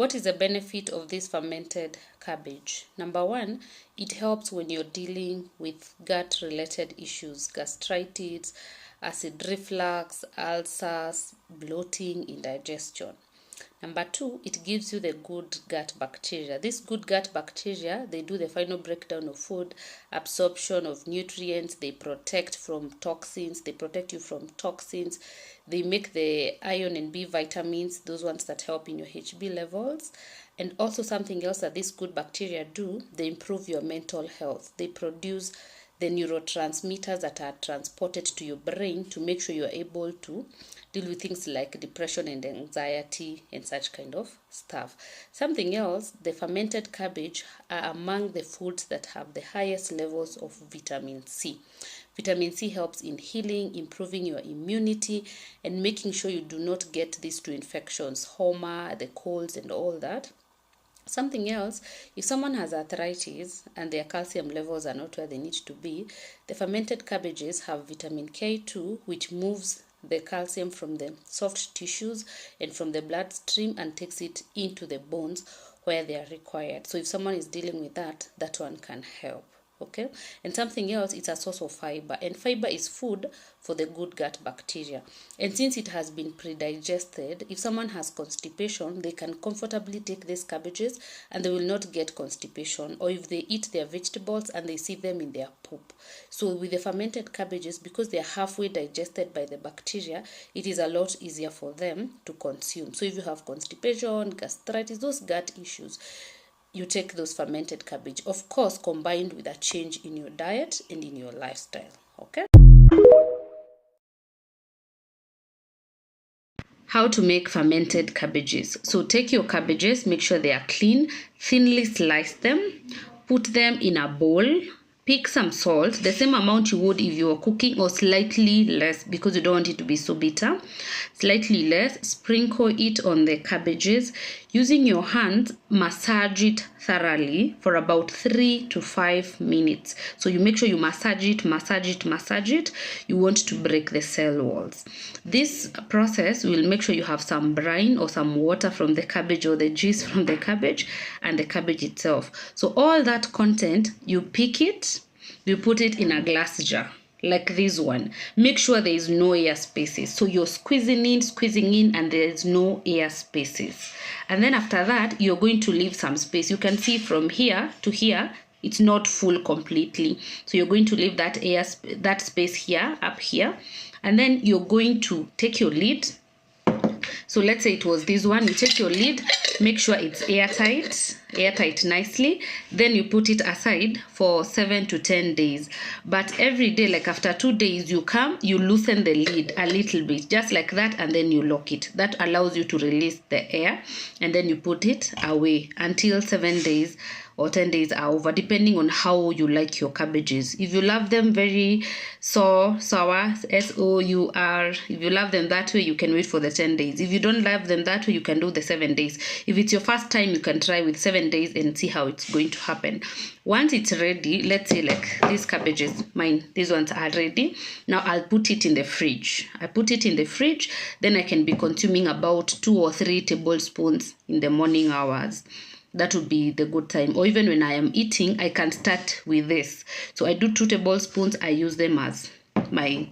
What is the benefit of this fermented cabbage? Number one, it helps when you're dealing with gut-related issues, gastritis, acid reflux, ulcers, bloating, indigestion. Number two, it gives you the good gut bacteria. This good gut bacteria, they do the final breakdown of food, absorption of nutrients, they protect from toxins, they protect you from toxins, they make the iron and B vitamins, those ones that help in your HB levels. And also something else that these good bacteria do, they improve your mental health. They produce the neurotransmitters that are transported to your brain to make sure you're able to deal with things like depression and anxiety and such kind of stuff. Something else, the fermented cabbage are among the foods that have the highest levels of vitamin C. Vitamin C helps in healing, improving your immunity, and making sure you do not get these two infections, homa, the colds, and all that. Something else, if someone has arthritis and their calcium levels are not where they need to be, the fermented cabbages have vitamin K2, which moves the calcium from the soft tissues and from the bloodstream and takes it into the bones where they are required. So if someone is dealing with that, that one can help. Okay, and something else, it's a source of fiber, and fiber is food for the good gut bacteria. And since it has been pre-digested, if someone has constipation, they can comfortably take these cabbages and they will not get constipation. Or if they eat their vegetables and they see them in their poop. So with the fermented cabbages, because they are halfway digested by the bacteria, it is a lot easier for them to consume. So if you have constipation, gastritis, those gut issues, you take those fermented cabbage, of course, combined with a change in your diet and in your lifestyle. Okay. How to make fermented cabbages. So take your cabbages, make sure they are clean, thinly slice them, put them in a bowl. Pick some salt, the same amount you would if you were cooking, or slightly less because you don't want it to be so bitter. Slightly less, sprinkle it on the cabbages. Using your hands, massage it thoroughly for about 3 to 5 minutes. So you make sure you massage it, massage it, massage it. You want to break the cell walls. This process will make sure you have some brine or some water from the cabbage or the juice from the cabbage and the cabbage itself. So all that content, you pick it, you put it in a glass jar like this one. Make sure there is no air spaces. So you're squeezing in, and there is no air spaces. And then after that, you're going to leave some space. You can see from here to here, it's not full completely. So you're going to leave that space here, up here. And then you're going to take your lid. So let's say it was this one. You take your lid, make sure it's airtight nicely. Then you put it aside for 7 to 10 days. But every day, like after 2 days, you come, you loosen the lid a little bit, just like that, and then you lock it. That allows you to release the air, and then you put it away until 7 days or 10 days are over, depending on how you like your cabbages. If you love them very sour, S-O-U-R, if you love them that way, you can wait for the 10 days. If you don't love them that way, you can do the 7 days. If it's your first time, you can try with 7 days and see how it's going to happen. Once it's ready, let's say like these cabbages, these ones are ready. Now I'll put it in the fridge. I put it in the fridge, then I can be consuming about 2 or 3 tablespoons in the morning hours. That would be the good time. Or even when I am eating, I can start with this. So I do 2 tablespoons. I use them as my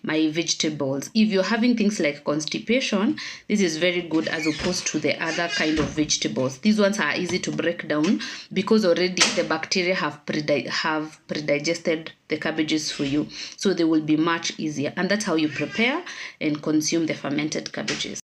vegetables. If you're having things like constipation, this is very good as opposed to the other kind of vegetables. These ones are easy to break down because already the bacteria have pre-digested the cabbages for you. So they will be much easier. And that's how you prepare and consume the fermented cabbages.